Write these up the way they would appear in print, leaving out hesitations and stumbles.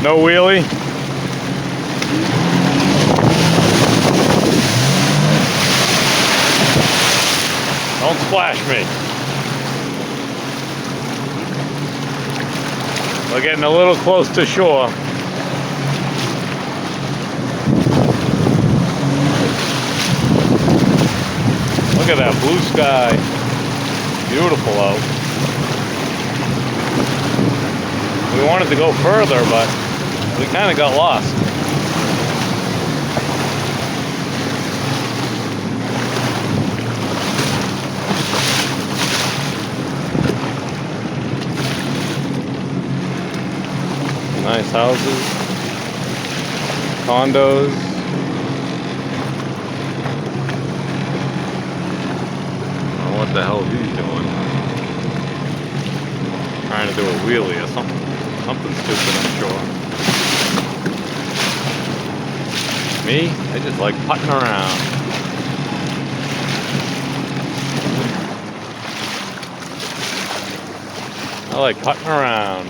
No wheelie. Don't splash me. We're getting a little close to shore. Look at that blue sky. Beautiful out. We wanted to go further, but we kind of got lost. Nice houses, condos. I don't know what the hell he's doing. Trying to do a wheelie or something. Something stupid, I'm sure. Me? I just like putting around. I like putting around.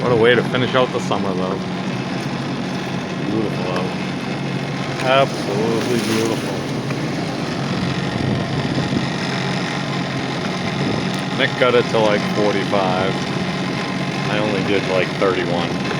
What a way to finish out the summer, though. Beautiful out. Absolutely beautiful. Nick got it to like 45. I only did like 31.